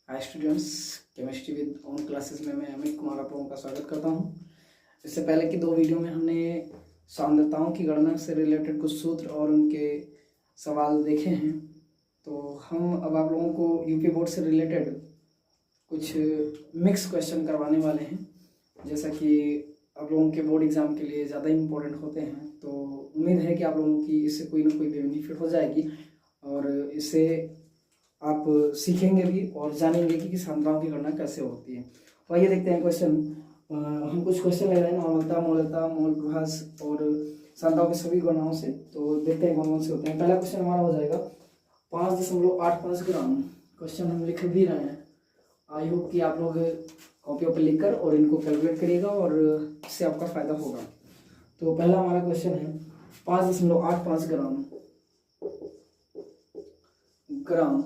Hi students, chemistry with on classes में मैं अमित कुमार आप लोगों का स्वागत करता हूं। इससे पहले की दो वीडियो में हमने सांद्रताओं की गणना से रिलेटेड कुछ सूत्र और उनके सवाल देखे हैं। तो हम अब आप लोगों को यूपी बोर्ड से रिलेटेड कुछ मिक्स क्वेश्चन करवाने वाले हैं, जैसा कि आप लोगों के बोर्ड एग्ज़ाम के लिए ज़्यादा इम्पोर्टेंट होते हैं। तो उम्मीद है कि आप लोगों की इससे कोई ना कोई बेनिफिट हो जाएगी और इससे आप सीखेंगे भी और जानेंगे कि सांद्रताओं की गणना कैसे होती है। तो आइए देखते हैं क्वेश्चन। हम कुछ क्वेश्चन ले रहे हैं नॉर्मलता, मोलता, मोल प्रभास और सांद्रताओं की सभी गणनाओं से। तो देखते हैं कौन कौन से होते हैं। पहला क्वेश्चन हमारा हो जाएगा 5.85 ग्राम। क्वेश्चन हम लिख भी रहे हैं। आई होप कि आप लोग कॉपियों पर लिखकर और इनको कैलकुलेट करिएगा और इससे आपका फायदा होगा। तो पहला हमारा क्वेश्चन है 5.85 ग्राम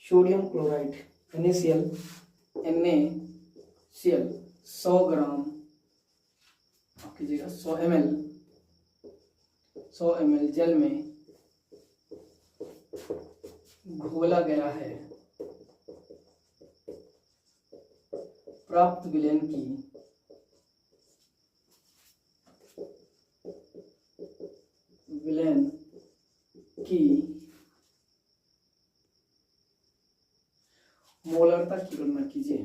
सोडियम क्लोराइड NaCl 100 ग्राम आप कीजिएगा 100 ml जल में घोला गया है। प्राप्त विलयन की मोलरता की गणना कीजिए।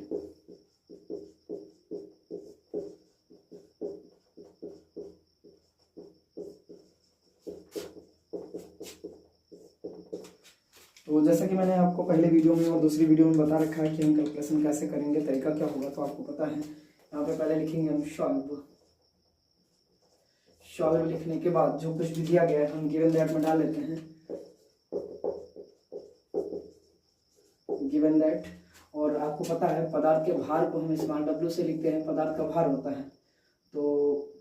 तो जैसा कि मैंने आपको पहले वीडियो में और दूसरी वीडियो में बता रखा है कि हम कैलकुलेशन कैसे करेंगे, तरीका क्या होगा, तो आपको पता है। यहाँ पे पहले लिखेंगे हम सॉल्व लिखने के बाद जो कुछ भी दिया गया है हम गिवन दैट में डाल लेते हैं। गिवन दैट, और आपको पता है पदार्थ के भार को हम स्मॉल w से लिखते हैं। पदार्थ का भार होता है, तो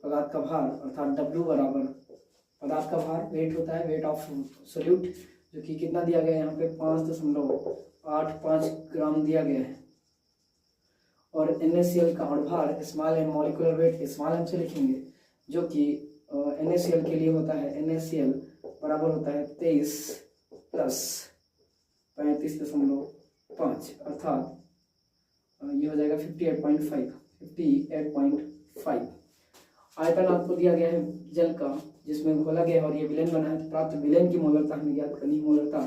पदार्थ का भार अर्थात W बराबर पदार्थ का भार, वेट होता है, वेट ऑफ सोल्यूट, जो कि कितना दिया गया है यहाँ पे 5.85 ग्राम दिया गया है। और NaCl का अणुभार small M, molecular weight small M से लिखेंगे, जो कि NaCl के लिए होता है NaCl बराबर होता है 23 प्लस 35.5 अर्थात ये हो जाएगा 58.5। आयतन आपको दिया गया है जल का जिसमें घोला गया है और ये विलयन बना है। तो प्राप्त विलयन की मोलरता हमें ज्ञात करनी। मोलरता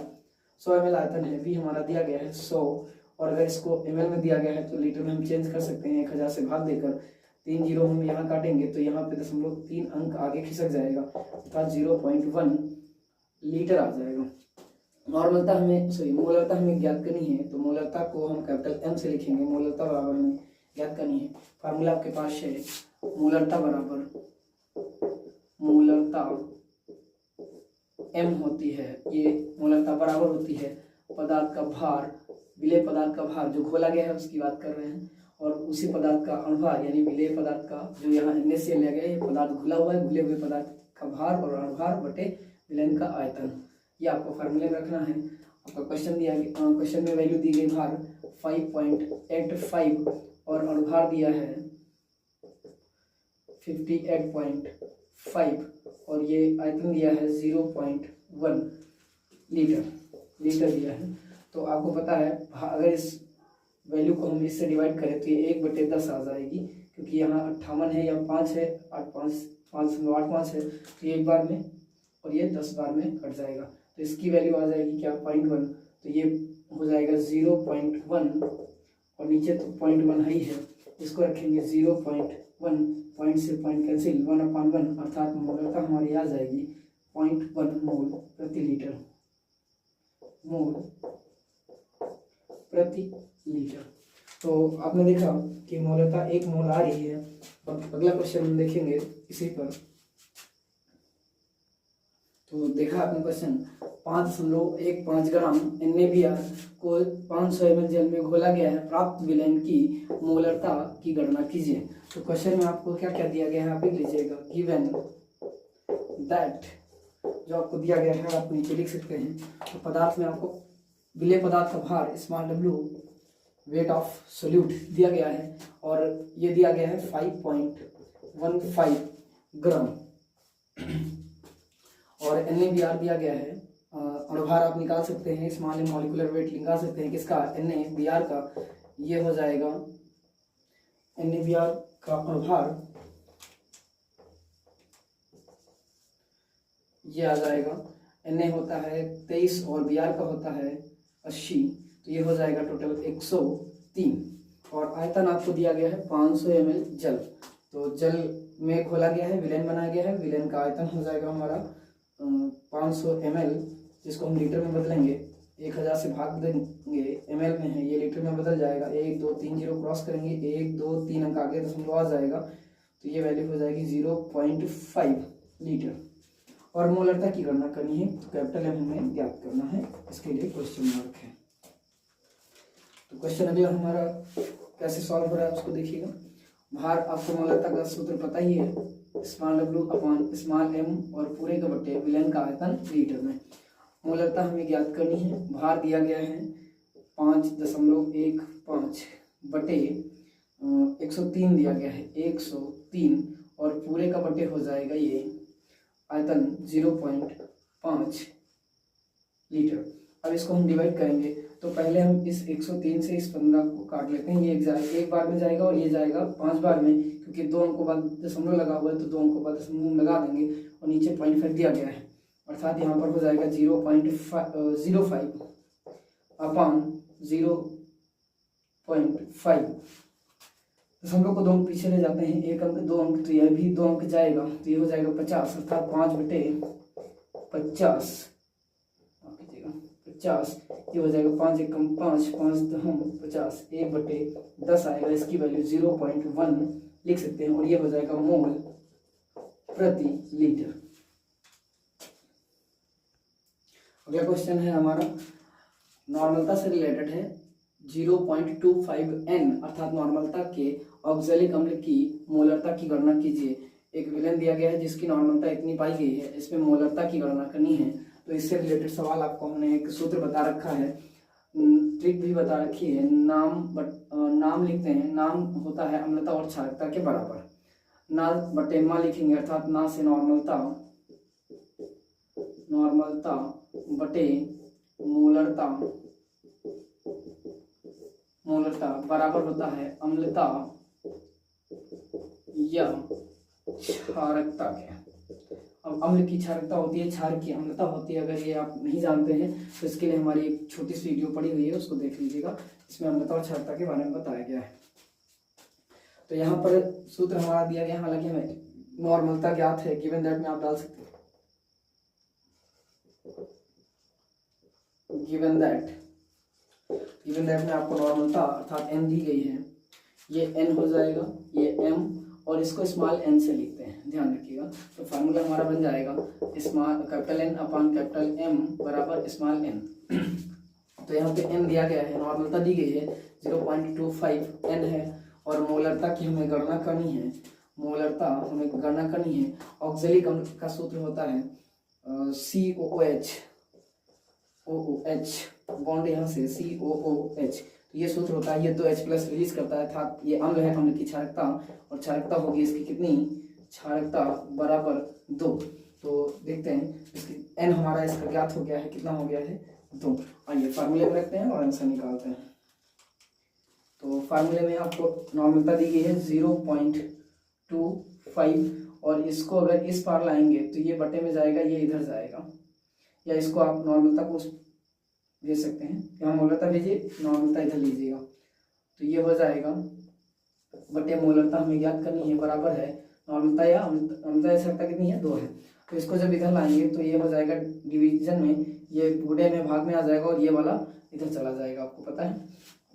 100 ml आयतन है, V हमारा दिया गया है 100, और अगर इसको ml में दिया गया है तो लीटर में हम चेंज कर सकते हैं। 1000 से भाग देकर 3 जीरो हम यहाँ काटेंगे तो यहाँ पे 0.3 अंक आगे खिसक जाएगा अर्थात 0.1 लीटर आ जाएगा। नॉर्मलता हमें मोलरता हमें ज्ञात करनी है, तो मोलरता को हम कैपिटल M से लिखेंगे। मोलरता बराबर हमें ज्ञात करनी है। फार्मूला आपके पास है, मोलरता M होती है, ये मोलरता बराबर होती है पदार्थ का भार, विलेय पदार्थ का भार जो घोला गया है उसकी बात कर रहे हैं, और उसी पदार्थ का अणुभार यानी विलेय पदार्थ का जो यहाँ NaCl लिया गया है, ये पदार्थ घुला हुआ है, घुले हुए पदार्थ का भार और अणुभार बटे विलयन का आयतन, ये आपको फार्मूले में रखना है। आपका क्वेश्चन दिया गया, क्वेश्चन में वैल्यू दी गई भार 5.85 और अणुभार दिया है 58.5 और ये आयतन दिया है 0.1 लीटर दिया है। तो आपको पता है अगर इस वैल्यू को हम इससे डिवाइड करें तो ये 1/10 आ जाएगी, क्योंकि यहाँ 58 है या 5 है, 5.85 है, तो ये 1 बार में और ये 10 बार में कट जाएगा। तो इसकी वैल्यू आ जाएगी क्या 0.1, तो ये हो जाएगा 0.1 और नीचे तो 0.1 ही है, इसको रखेंगे 0.1, पॉइंट से पॉइंट कैंसिल, 1/1 अर्थात मोलरता हमारी आ जाएगी 0.1 मोल प्रति लीटर। तो आपने देखा कि मोलरता 1 मोल आ रही है। अब अगला क्वेश्चन हम देखेंगे इसी पर। तो देखा आपने क्वेश्चन 5.15 ग्राम NaBr को 500 ml जल में घोला गया है। प्राप्त विलयन की मोलरता की गणना कीजिए। तो क्वेश्चन में आपको क्या क्या दिया गया है आप लिख लीजिएगा। गिवन दैट, जो आपको दिया गया है आप नीचे लिख सकते हैं। तो पदार्थ में आपको विलेय पदार्थ का भार small w, weight of solute दिया गया है और ये दिया गया है 5.15 ग्राम और NaBr दिया गया है अणुभार आप निकाल सकते हैं, स्मॉल एम मॉलिक्यूलर वेट निकाल सकते हैं किसका, NaBr का। ये हो जाएगा NaBr का अणुभार, ये आ जाएगा, Na होता है 23 और Br का होता है 80, तो ये हो जाएगा टोटल 103। और आयतन आपको दिया गया है 500 ml जल, तो जल में घोला गया है, विलेन बनाया गया है, विलेन का आयतन हो जाएगा हमारा 500 ml, जिसको हम लीटर में बदलेंगे, 1000 से भाग देंगे, ml में है, ये लीटर में बदल जाएगा, 1 2 3 0 क्रॉस करेंगे, 1 2 3 अंक आगे दशमलव आ जाएगा, तो ये वैल्यू हो जाएगी 0.5 लीटर। और मोलरता की गणना करनी है, तो कैपिटल M हमें ज्ञात करना है, इसके लिए क्वेश्चन मार्क है। तो क्वेश्चन अगला हमारा कैसे सॉल्व हो रहा है उसको देखिएगा। भार आपको मोलरता का सूत्र पता ही है, small w upon small m और पूरे का बटे विलेन का आयतन लीटर में। मोलरता हमें ज्ञात करनी है, भार दिया गया है 5.15 बटे 103 दिया गया है 103, और पूरे का बटे हो जाएगा ये आयतन 0.5 लीटर। अब इसको हम डिवाइड करेंगे, तो पहले हम इस 103 से इस 15 को काट लेते हैं, ये एक बार में जाएगा और ये जाएगा 5 बार में, क्योंकि 2 अंकों बाद दशमलव लगा हुआ है, तो 2 अंकों बाद दशमलव लगा देंगे, और नीचे 0.5 दिया गया है, अर्थात यहाँ पर हो जाएगा 0.05 अपॉन 0.5। दशमलव को 2 अंक पीछे ले जाते हैं, 1 अंक 2 अंक, तो यह भी 2 अंक जाएगा, तो ये हो जाएगा 50, अर्थात 5/50, 50, ये हो जाएगा 5 एकम 5, 5 दहम 50, 1/10 आएगा, इसकी वैल्यू 0.1 लिख सकते हैं, और ये हो जाएगा मोल प्रति लीटर। अगला क्वेश्चन है हमारा, नॉर्मलता से रिलेटेड है, 0.25 N अर्थात नॉर्मलता के ऑक्जेलिक अम्ल की मोलरता की गणना कीजिए। एक विलेन दिया गया है जिसकी नॉर्मलता इतनी पाई गई है, इसमें मोलरता की गणना करनी है। तो इससे रिलेटेड सवाल आपको हमने एक सूत्र बता रखा है, ट्रिक भी बता रखी है, नाम लिखते हैं, नाम होता है अम्लता और क्षारकता के बराबर, ना बटे मा लिखेंगे, अर्थात ना से नॉर्मलता बटे मोलरता बराबर होता है अम्लता या क्षारकता के। अब अम्ल की क्षारकता होती है, क्षार की अम्लता होती है, अगर ये आप नहीं जानते हैं तो इसके लिए हमारी एक छोटी सी वीडियो पड़ी हुई है, उसको देख लीजिएगा, इसमें अम्लता और क्षारकता के बारे में बताया गया है। तो यहाँ पर सूत्र हमारा दिया गया, हालांकि हमें नॉर्मलता ज्ञात है, गिवन दैट में आप डाल सकते हैं, गिवन दैट में आपको नॉर्मलता अर्थात m दी गई है, ये n हो जाएगा, ये m, और इसको स्मॉल n से लिखते हैं, ध्यान रखिएगा। तो फार्मूला हमारा बन जाएगा small capital N upon capital M बराबर स्मॉल n। तो यहाँ पे n दिया गया है, नॉर्मलता दी गई है 0.25 n है, और मोलरता की हमें गणना करनी है, ऑक्जेलिक अम्ल का सूत्र होता है COOH, बॉन्ड यहाँ से COOH, तो ये सूत्र होता है, ये 2 H+ रिलीज करता है, अर्थात ये अम्ल है, अम्ल की क्षारकता, और क्षारकता होगी इसकी कितनी, क्षारकता बराबर 2। तो देखते हैं इसकी n हमारा इसका ज्ञात हो गया है, कितना हो गया है 2। आइए फार्मूले में रखते हैं और आंसर निकालते हैं। तो फार्मूले में आपको नॉर्मलता दी गई है 0.25, और इसको अगर इस पार लाएंगे तो ये बटे में जाएगा, ये इधर जाएगा, या इसको आप नॉर्मलता को भेज सकते हैं, यहाँ मोलरता भेजिए, नॉर्मलता इधर लीजिएगा, तो ये हो जाएगा बटे मोलरता हमें ज्ञात करनी है, बराबर है नॉर्मलता या अम्लता क्षारकता कितनी है 2 है। तो इसको जब इधर लाएंगे तो ये हो जाएगा डिवीजन में, ये बूढ़े में भाग में आ जाएगा, और ये वाला इधर चला जाएगा, आपको पता है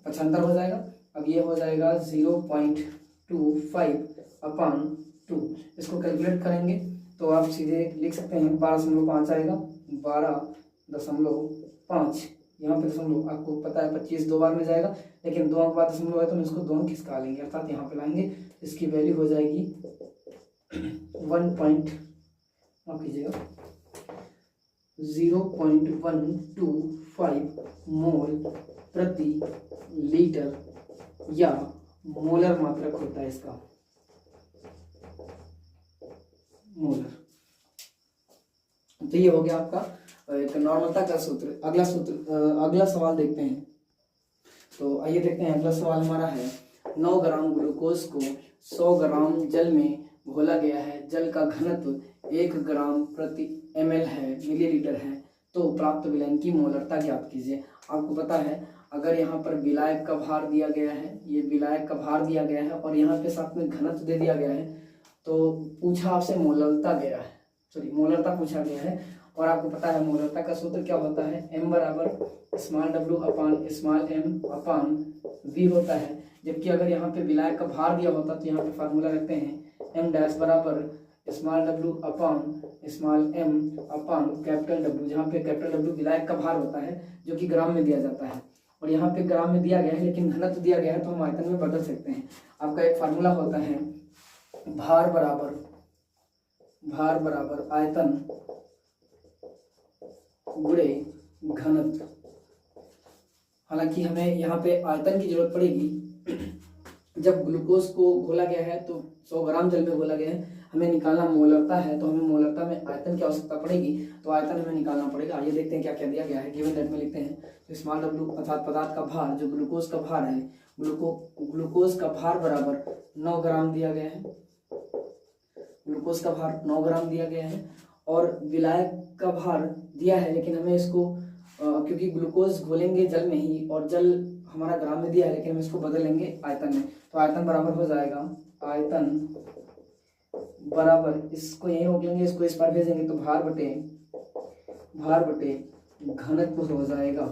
75 हो जाएगा। अब ये हो जाएगा 0.25 अपॉन 2, इसको कैलकुलेट करेंगे तो आप सीधे लिख सकते हैं 12.5 आएगा, 12.5, यहाँ पे दशमलव आपको पता है 25 2 बार में जाएगा, लेकिन 2 अंक बाद दशमलव है तो हम इसको 2 अंक खिसका लेंगे, अर्थात यहाँ पे लाएंगे, इसकी वैल्यू हो जाएगी 0.125 मोल प्रति लीटर, या मोलर मात्रक होता है इसका, मोलर। तो ये हो गया आपका एक नॉर्मलता का सूत्र, अगला सवाल देखते हैं। तो आइए देखते हैं, अगला सवाल हमारा है 9 ग्राम ग्लूकोज को 100 ग्राम जल में घोला गया है, जल का घनत्व 1 ग्राम प्रति ml है, मिलीलीटर है, तो प्राप्त विलयन की मोलरता ज्ञात कीजिए। आपको पता है अगर यहाँ पर विलायक का भार दिया गया है, ये विलायक का भार दिया गया है और यहाँ पे साथ में घनत्व दे दिया गया है, तो पूछा आपसे मोलरता गया है, सॉरी मोलरता पूछा गया है। और आपको पता है मोलरता का सूत्र क्या होता है, m बराबर स्मॉल w अपान स्मॉल m अपान v होता है। जबकि अगर यहाँ पे विलायक का भार दिया होता तो यहाँ पे फार्मूला रखते हैं m डैश बराबर स्मॉल w अपान स्मॉल m अपान कैपिटल W, जहाँ पे कैपिटल W विलायक का भार होता है जो कि ग्राम में दिया जाता है, और यहाँ पे ग्राम में दिया गया है लेकिन घनत्व दिया गया है तो हम आयतन में बदल सकते हैं। आपका एक फार्मूला होता है भार बराबर आयतन गुणे घनत्व। हालांकि हमें यहाँ पे आयतन की जरूरत पड़ेगी। जब ग्लूकोज को घोला गया है तो 100 ग्राम जल में घोला गया है, हमें निकालना मोलरता है, तो हमें मोलरता में आयतन की आवश्यकता पड़ेगी, तो आयतन हमें निकालना पड़ेगा। आइए देखते हैं क्या क्या दिया गया है। गिवन दैट में लिखते हैं तो स्मॉल w अर्थात पदार्थ का भार, जो ग्लूकोज का भार है, ग्लूकोज का भार बराबर 9 ग्राम दिया गया है, ग्लूकोज का भार 9 ग्राम दिया गया है, और विलायक का भार दिया है लेकिन हमें इसको क्योंकि ग्लूकोज घोलेंगे जल में ही और जल हमारा ग्राम में दिया है, लेकिन हम इसको बदल लेंगे आयतन में, तो आयतन बराबर हो जाएगा, आयतन बराबर, इसको यहीं रोक लेंगे, इसको इस पार भेजेंगे तो भार बटे घनत्व हो जाएगा।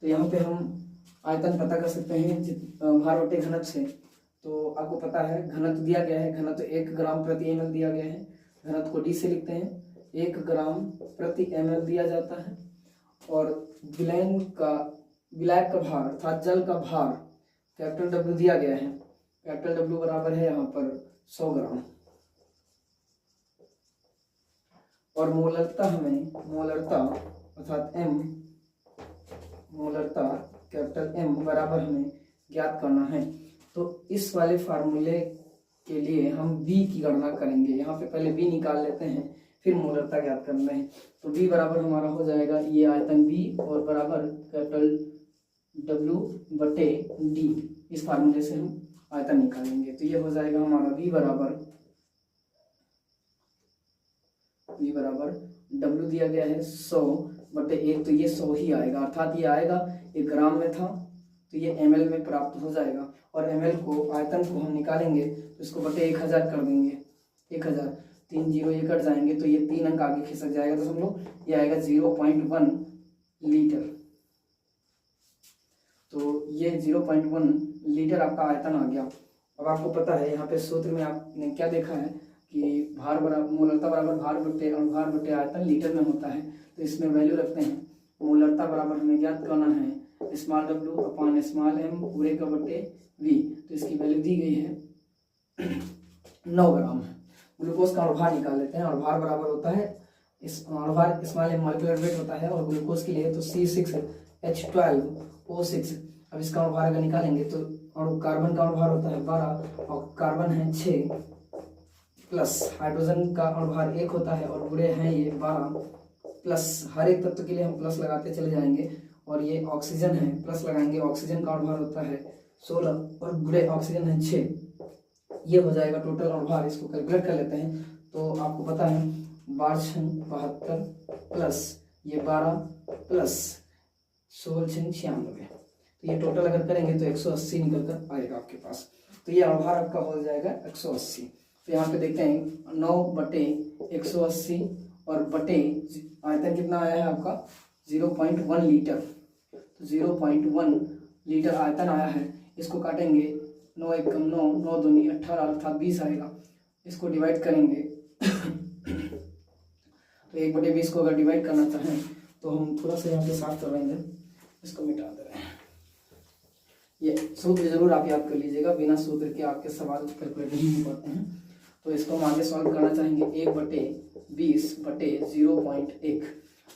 तो यहाँ पे हम आयतन पता कर सकते हैं भार बटे घनत्व से। तो आपको पता है घनत्व दिया गया है, घनत्व 1 ग्राम प्रति ml दिया गया है, घनत्व को d से लिखते हैं, 1 ग्राम प्रति ml दिया जाता है, और विलायक का भार अर्थात जल का भार कैपिटल W दिया गया है, कैपिटल W बराबर है यहाँ पर 100 ग्राम, और मोलरता अर्थात मोलरता कैपिटल M बराबर हमें ज्ञात करना है। तो इस वाले फार्मूले के लिए हम V की गणना करेंगे। यहाँ पे पहले V निकाल लेते हैं, फिर मोलरता ज्ञात करना है। तो V बराबर हमारा हो जाएगा ये आयतन V और बराबर कैपिटल W बटे D। इस फार्मूले से हम आयतन निकालेंगे, तो ये हो जाएगा हमारा V बराबर W दिया गया है 100 बटे 1, तो ये 100 ही आएगा, अर्थात ये आएगा, ये ग्राम में था तो ये ml में प्राप्त हो जाएगा, और ml को आयतन को हम निकालेंगे तो इसको बटे 1000 कर देंगे, 1000, 3 0 ये कट जाएंगे तो ये 3 अंक आगे खिसक जाएगा, तो समझो ये आएगा 0.1 लीटर। तो ये 0.1 लीटर आपका आयतन आ गया। अब आपको पता है यहाँ पे सूत्र में आपने क्या देखा है कि भार बराबर मोलरता बराबर भार बटे आयतन लीटर में होता है, तो इसमें वैल्यू रखते हैं। मोलरता बराबर हमें ज्ञात करना है स्मॉल w अपान स्मॉल m पूरे का बटे v, तो इसकी वैल्यू दी गई है 9 ग्राम। ग्लूकोज का अणुभार निकाल लेते हैं। अणुभार बराबर होता है अणुभार स्मॉल m मॉलिक्यूलर वेट होता है, और ग्लूकोज के लिए तो C6H12O6। अब इसका अणुभार अगर निकालेंगे तो कार्बन का अणुभार होता है 12 और कार्बन है 6, प्लस हाइड्रोजन का अणुभार 1 होता है और बुरे हैं ये 12, प्लस हर एक तत्व के लिए हम प्लस लगाते चले जाएंगे, और ये ऑक्सीजन है प्लस लगाएंगे, ऑक्सीजन का अणुभार होता है 16 और बुरे ऑक्सीजन है 6। ये हो जाएगा टोटल अणुभार। इसको कैलकुलेट कर लेते हैं तो आपको पता है 12×72 प्लस ये 12 प्लस 16×96, तो ये टोटल अगर करेंगे तो 180 निकल कर आएगा आपके पास। तो ये अणुभार आपका हो जाएगा 180। तो यहाँ पे देखते हैं 9 बटे 180 और बटे आयतन कितना आया है आपका 0.1 लीटर, तो 0.1 लीटर आयतन आया है। इसको काटेंगे 9 एकम 9, 9 दूनी 18 अर्थात 20 आएगा। इसको डिवाइड करेंगे तो 1 बटे 20 को अगर डिवाइड करना चाहें तो हम थोड़ा सा यहाँ पे साफ करवाएंगे, इसको मिटा दे रहे हैं। ये सूत्र जरूर आप याद कर लीजिएगा, बिना सूत्र के आपके सवाल कैलकुलेट नहीं हो पाते हैं। तो इसको हम आगे सॉल्व करना चाहेंगे 1 बटे 20 बटे 0.1,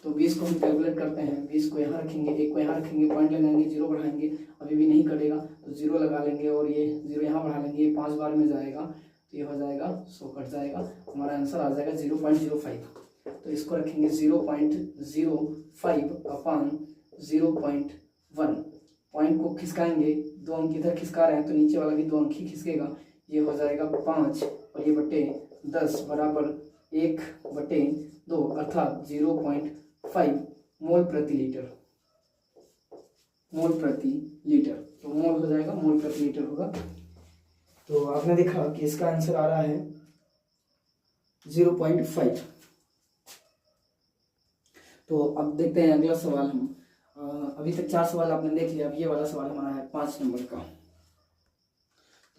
तो 20 को हम कैलकुलेट करते हैं, 20 को यहाँ रखेंगे, 1 को यहाँ रखेंगे, पॉइंट लगाएंगे, 0 बढ़ाएंगे, अभी भी नहीं कटेगा तो 0 लगा लेंगे, और ये 0 यहाँ बढ़ा लेंगे, ये 5 बार में जाएगा तो ये हो जाएगा 100 कट जाएगा, हमारा आंसर आ जाएगा 0.05। तो इसको रखेंगे 0.05 अपान 0.1। पॉइंट को खिसकाएंगे, 2 अंक इधर खिसका रहे हैं तो नीचे वाला भी 2 अंक ही खिसकेगा, ये हो जाएगा 5 और ये बटे 10 बराबर 1/2 अर्थात 0.5 मोल प्रति लीटर। मोल प्रति लीटर, तो मोल हो जाएगा, मोल प्रति लीटर होगा। तो आपने देखा कि इसका आंसर आ रहा है 0.5। तो अब देखते हैं अगला सवाल हम। अभी तक 4 सवाल आपने देख लिया, अब ये वाला सवाल हमारा है 5 नंबर का।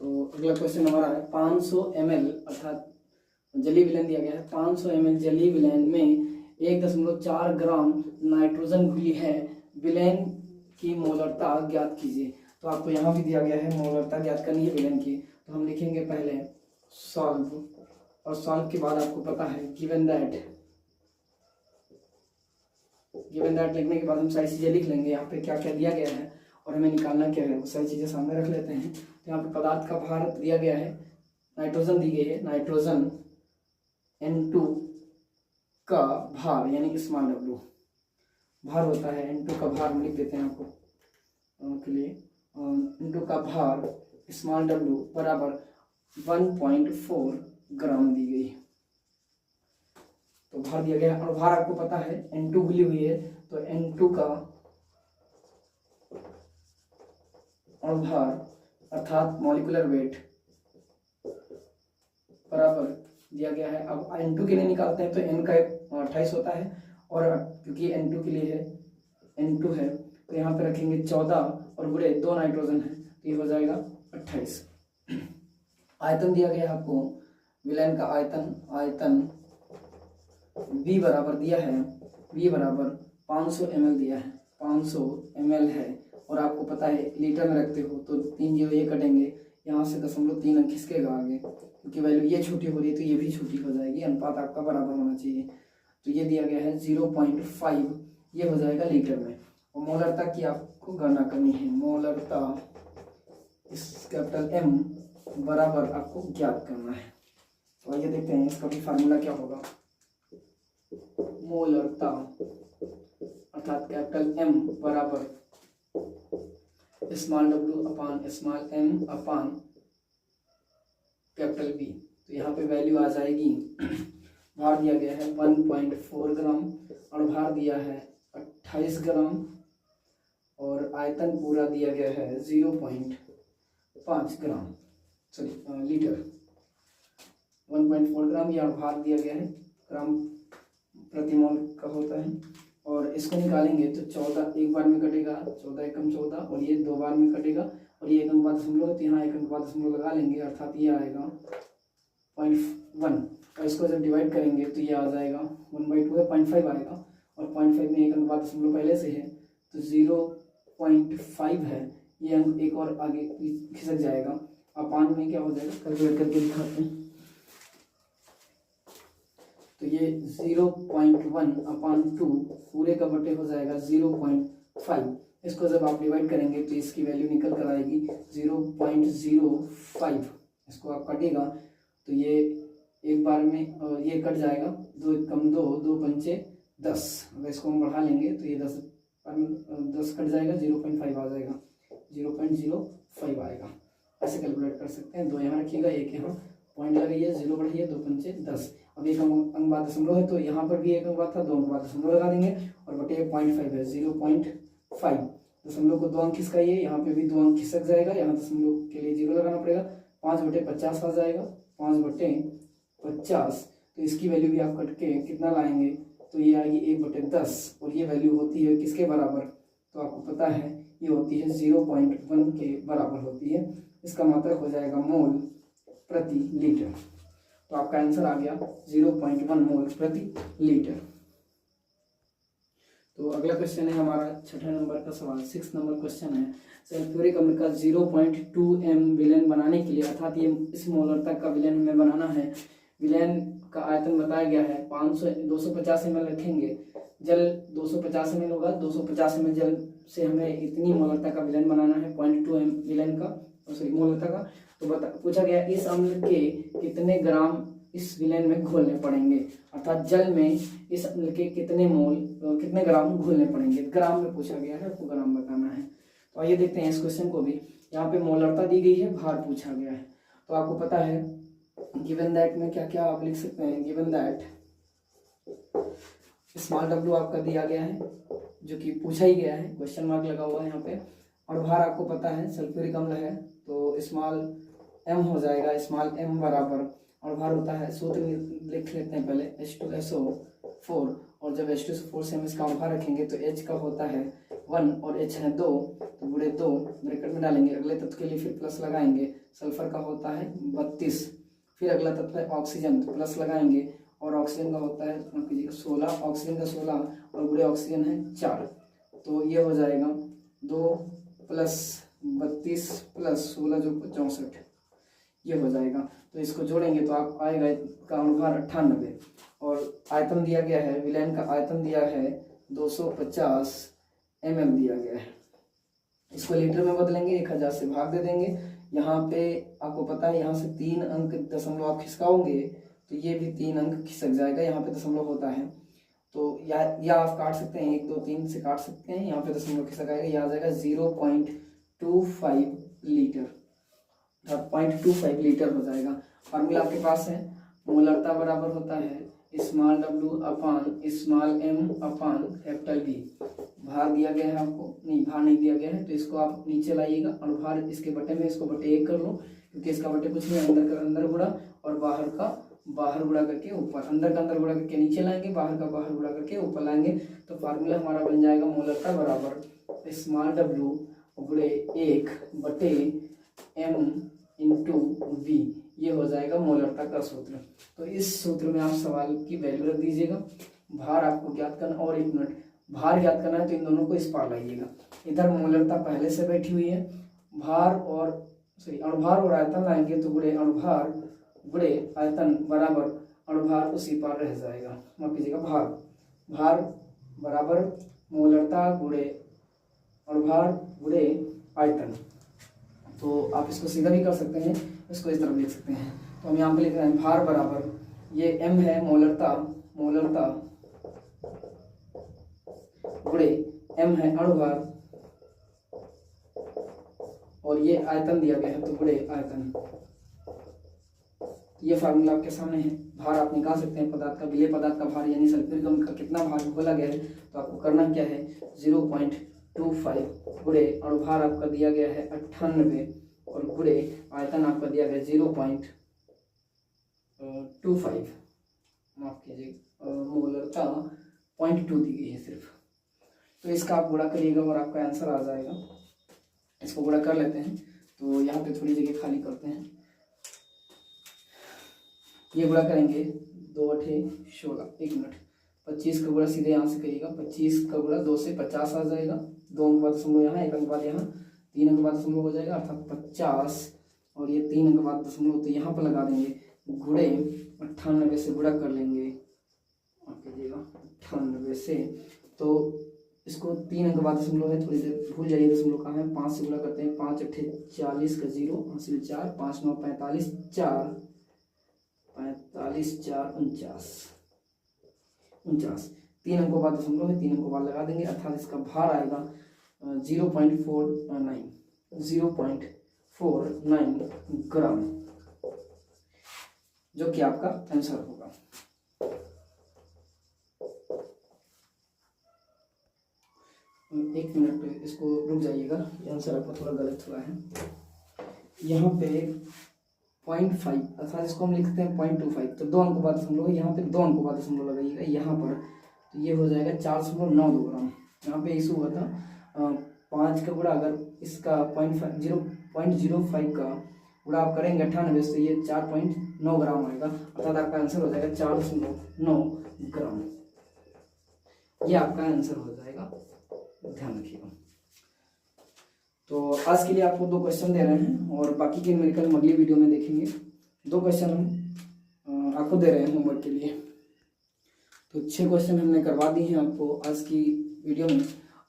तो अगला क्वेश्चन हमारा है 500 ml अर्थात जली विलयन दिया गया है। 500 ml जली विलयन में 1.4 ग्राम नाइट्रोजन घुली है, विलयन की मोलरता ज्ञात कीजिए। तो आपको यहाँ भी दिया गया है मोलरता ज्ञात करनी है विलयन की। तो हम लिखेंगे पहले सॉल्व, और सॉल्व के बाद आपको पता है गिवन दैट लिखने के बाद हम सारी चीज़ें लिख लेंगे यहाँ पे क्या क्या दिया गया है और हमें निकालना क्या है, वो सारी चीज़ें सामने रख लेते हैं। तो यहाँ पे पदार्थ का भार दिया गया है, नाइट्रोजन दी गई है, नाइट्रोजन N2 का भार यानी स्मॉल w भार होता है। N2 का भार हम लिख देते हैं आपको के लिए। N2 का भार स्मॉल w बराबर 1.4 ग्राम दी गई, तो भार दिया गया। और भार आपको पता है N2 घुली हुई है, तो N2 का और भार अर्थात मॉलिक्यूलर वेट बराबर दिया गया है। अब N2 के लिए निकालते हैं तो N का 28 होता है, और क्योंकि N2 के लिए है, N2 है तो यहाँ पे रखेंगे 14 और गुणे 2 नाइट्रोजन है तो ये हो जाएगा 28। आयतन दिया गया है आपको, विलयन का आयतन V बराबर दिया है, V बराबर 500 ml दिया है, 500 ml है। और आपको पता है लीटर में रखते हो तो 3 जीरो ये कटेंगे, यहाँ से 0.3 अंक खिसकेगा आगे, क्योंकि वैल्यू ये छोटी हो रही है तो ये भी छोटी हो जाएगी, अनुपात आपका बराबर होना चाहिए। तो ये दिया गया है 0.5, ये हो जाएगा लीटर में। और मोलरता की आपको गणना करनी है, मोलरता इस कैपिटल M बराबर आपको ज्ञात करना है। तो आइए देखते हैं इसका भी फार्मूला क्या होगा। मोलरता अर्थात कैपिटल M बराबर स्मॉल w अपान स्मॉल m अपान कैपिटल B। तो यहाँ पे वैल्यू आ जाएगी, भार दिया गया है 1.4 ग्राम और भार दिया है 28 ग्राम, और आयतन पूरा दिया गया है 0.5 ग्राम लीटर। 1.4 ग्राम या भार दिया गया है, ग्राम प्रति मोल का होता है। और इसको निकालेंगे तो 14 एक बार में कटेगा, 14 एकम 14, और ये 2 बार में कटेगा, और ये 1 अंक बाद दशमलव तो यहाँ 1 अंक बाद दशमलव लगा लेंगे, अर्थात ये आएगा 0.1। और इसको जब डिवाइड करेंगे तो ये आ जाएगा 1/2 है, 0.5 आएगा, और 0.5 में 1 अंक बाद दशमलव पहले से है तो 0.5 है, ये अंक एक और आगे खिसक जाएगा। अपान में क्या हो जाएगा, कैलकुलेट करके दिखाते हैं। तो ये 0.1 अपान 2 पूरे का बटे हो जाएगा 0.5। इसको जब आप डिवाइड करेंगे तो इसकी वैल्यू निकल कर आएगी 0.05। इसको आप काटेगा तो ये एक बार में ये कट जाएगा, 2 कम 2, 2 पंचे 10। अगर इसको हम बढ़ा लेंगे तो ये 10 कट जाएगा, 0.5 आ जाएगा, 0.05 आएगा। ऐसे कैलकुलेट कर सकते हैं। 2 यहाँ रखिएगा, 1 यहाँ, पॉइंट लगाइए, 0 बढ़ाइए, 2 पंचे 10। अब 1 अंक बाद दशमलव है तो यहाँ पर भी 1 अंक बाद था, 2 अंक बाद दशमलव लगा देंगे, और बटे 0.5 है, 0.5। दशमलव को 2 अंक खिसकाइए, यहाँ पे भी 2 अंक खिसक जाएगा, यहाँ दशमलव के लिए 0 लगाना पड़ेगा, 5/50 आ जाएगा, 5/50। तो इसकी वैल्यू भी आप कट के कितना लाएंगे तो ये आएगी 1/10, और ये वैल्यू होती है किसके बराबर, तो आपको पता है ये होती है 0.1 के बराबर होती है। इसका मात्रक हो जाएगा मोल प्रति लीटर। तो आपका आंसर आ गया 0.1 मोल प्रति लीटर। तो अगला क्वेश्चन है हमारा 6 नंबर का सवाल, 6 नंबर क्वेश्चन है। सल्फ्यूरिक अम्ल का 0.2 m विलयन बनाने के लिए, अर्थात ये इस मोलरता का विलयन हमें बनाना है। विलयन का आयतन बताया गया है 250 ml रखेंगे, जल 250 ml होगा, 250 ml जल से हमें इतनी मोलरता का विलयन बनाना है, 0.2 m विलयन का मोलरता का। तो पूछा गया इस अम्ल के कितने ग्राम इस विलेन में घोलने पड़ेंगे, अर्थात जल में इस अम्ल के कितने मोल कितने ग्राम घोलने पड़ेंगे। ग्राम में पूछा गया है, आपको ग्राम बताना है। तो आइए देखते हैं इस क्वेश्चन को भी। यहाँ पे मोलरता दी गई है, भार पूछा गया है। तो आपको पता है गिवन दैट में क्या क्या आप लिख सकते हैं। गिवन दैट स्मॉल w आपका दिया गया है, जो कि पूछा ही गया है, क्वेश्चन मार्क लगा हुआ है यहाँ पे। और भार आपको पता है सल्फ्यूरिक अम्ल है, तो स्मॉल m हो जाएगा, स्मॉल m बराबर, और भार होता है, सूत्र लिख लेते हैं पहले, H2SO4, और जब H2SO4 से हम इसका भार रखेंगे तो H का होता है 1 और H है 2, तो गुणे 2 ब्रैकेट में डालेंगे। अगले तत्व के लिए फिर प्लस लगाएंगे, सल्फर का होता है 32, फिर अगला तत्व है ऑक्सीजन, तो प्लस लगाएंगे, और ऑक्सीजन का होता है 16, ऑक्सीजन का 16 और गुणे ऑक्सीजन है 4, तो ये हो जाएगा 2 + 32 + 16 जो 64, ये हो जाएगा। तो इसको जोड़ेंगे तो आप आएगा इसका अनुभार 98, और आयतन दिया गया है, विलयन का आयतन दिया है 250 ml दिया गया है। इसको लीटर में बदलेंगे, 1000 से भाग दे देंगे। यहाँ पे आपको पता है यहाँ से 3 अंक दशमलव आप खिसकाओगे तो ये भी 3 अंक खिसक जाएगा, यहाँ पे दशमलव होता है, तो या आप काट सकते हैं, 1 2 3 से काट सकते हैं, यहाँ पे दशमलव खिसक आएगा, यह आ जाएगा 0.25 लीटर, 0.25 लीटर हो जाएगा। फार्मूला आपके पास है, मोलरता बराबर होता है स्मॉल w अपान स्मॉल m अपान कैपिटल V। भार दिया गया है आपको, नहीं भार नहीं दिया गया है, तो इसको आप नीचे लाइएगा, और भार इसके बटे में इसको बटे 1 कर लो, क्योंकि इसका बटे कुछ नहीं, अंदर का अंदर गुणा और बाहर का बाहर गुणा करके ऊपर, अंदर का अंदर गुणा करके नीचे लाएंगे, बाहर का बाहर गुणा करके ऊपर लाएंगे। तो फार्मूला हमारा बन जाएगा मोलरता बराबर स्मॉल w गुणे 1 बटे m इंटू v, ये हो जाएगा मोलरता का सूत्र। तो इस सूत्र में आप सवाल की वैल्यू रख दीजिएगा। भार आपको ज्ञात करना, और 1 मिनट, भार ज्ञात करना है तो इन दोनों को इस पार लाइएगा। इधर मोलरता पहले से बैठी हुई है, भार और अणुभार और आयतन लाएंगे तो गुणे अणुभार गुणे आयतन बराबर अणुभार उसी पार रह जाएगा। माफ कीजिएगा, भार बराबर मोलरता गुणे अणुभार गुणे आयतन। तो आप इसको सीधा भी कर सकते हैं, इसको इस तरफ लिख सकते हैं। तो हम यहाँ पे लिख रहे हैं भार बराबर, ये m है मोलरता गुणे m है अणुभार, और ये आयतन दिया गया है तो गुणे आयतन। ये फार्मूला आपके सामने है। भार आप निकाल सकते हैं, पदार्थ का विलेय पदार्थ का भार यानी सल्फ्यूरिक अम्ल का कितना भार बोला गया है, तो आपको करना क्या है 0.25 गुणे अणुभार आपका दिया गया है 98 और गुणे आयतन आपका दिया गया 0.25, माफ कीजिए मोलरता 0.2 दी गई है सिर्फ। तो इसका आप गुणा करिएगा और आपका आंसर आ जाएगा। इसको गुणा कर लेते हैं, तो यहाँ पे थोड़ी जगह खाली करते हैं। ये गुणा करेंगे 2 × 8 = 16, 1 मिनट, 25 का गुणा सीधे यहाँ से करिएगा, 25 का गुणा 2 से 50 आ जाएगा, 2 अंक बाद दशमलव यहाँ, 1 अंक बाद यहाँ, 3 अंक बाद दशमलव हो जाएगा, अर्थात 50, और ये 3 अंक बाद दशमलव तो यहाँ पर लगा देंगे, गुणे 98 से गुणा कर लेंगे, आप कीजिएगा 98 से, तो इसको 3 अंक बाद दशमलव है, थोड़ी देर भूल जाइए दशमलव कहाँ है, 5 से गुणा करते हैं, 5 × 8 = 40 का 0 हासिल 4, 5 × 9 = 45, 4 45 4 49, 3 अंकों बाद दशमलव है, 3 अंकों बाद लगा देंगे, अर्थात इसका भार आएगा 0.49 ग्राम, जो कि आपका आंसर होगा। एक मिनट इसको रुक जाइएगा, ये आंसर आपका थोड़ा गलत हुआ है। यहाँ पे 0.5 अर्थात इसको हम लिखते हैं 0.25, तो 2 अंकों बाद दशमलव, यहाँ पे 2 अंकों बाद दशमलव लगाइएगा यहाँ पर, तो ये हो जाएगा 4.92 ग्राम। यहाँ पे इशू हुआ था 5 का गुणा, अगर इसका 0.05 का गुणा आप करेंगे 98 से, ये 4.9 ग्राम आएगा, अर्थात आपका आंसर हो जाएगा 4.9 ग्राम। ये आपका आंसर हो जाएगा, ध्यान रखिएगा। तो आज के लिए आपको 2 क्वेश्चन दे रहे हैं, और बाकी के न्यूमेरिकल हम अगली वीडियो में देखेंगे। 2 क्वेश्चन हम आपको दे रहे हैं होमवर्क के लिए। तो 6 क्वेश्चन हमने करवा दिए हैं आपको आज की वीडियो में।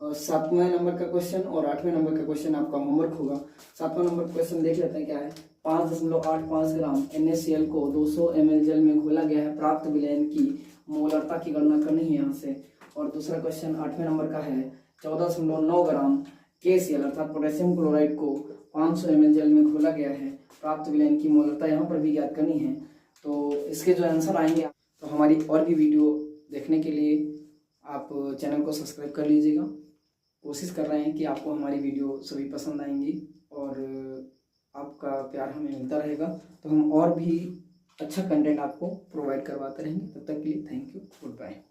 7वें नंबर का क्वेश्चन और 8वें नंबर का क्वेश्चन आपका होमवर्क होगा। 7वां नंबर क्वेश्चन देख लेते हैं क्या है। 5.85 ग्राम NaCl को 200 ml जल में घोला गया है, प्राप्त विलयन की मोलरता की गणना करनी है यहाँ से। और दूसरा क्वेश्चन 8वें नंबर का है 14.9 ग्राम KCl अर्थात पोटेशियम क्लोराइड को 500 ml जल में घोला गया है, प्राप्त विलयन की मोलरता यहाँ पर भी ज्ञात करनी है। तो इसके जो आंसर आएंगे, तो हमारी और भी वीडियो देखने के लिए आप चैनल को सब्सक्राइब कर लीजिएगा। कोशिश कर रहे हैं कि आपको हमारी वीडियो सभी पसंद आएंगी और आपका प्यार हमें मिलता रहेगा, तो हम और भी अच्छा कंटेंट आपको प्रोवाइड करवाते रहेंगे। तब तक के लिए थैंक यू, गुड बाय।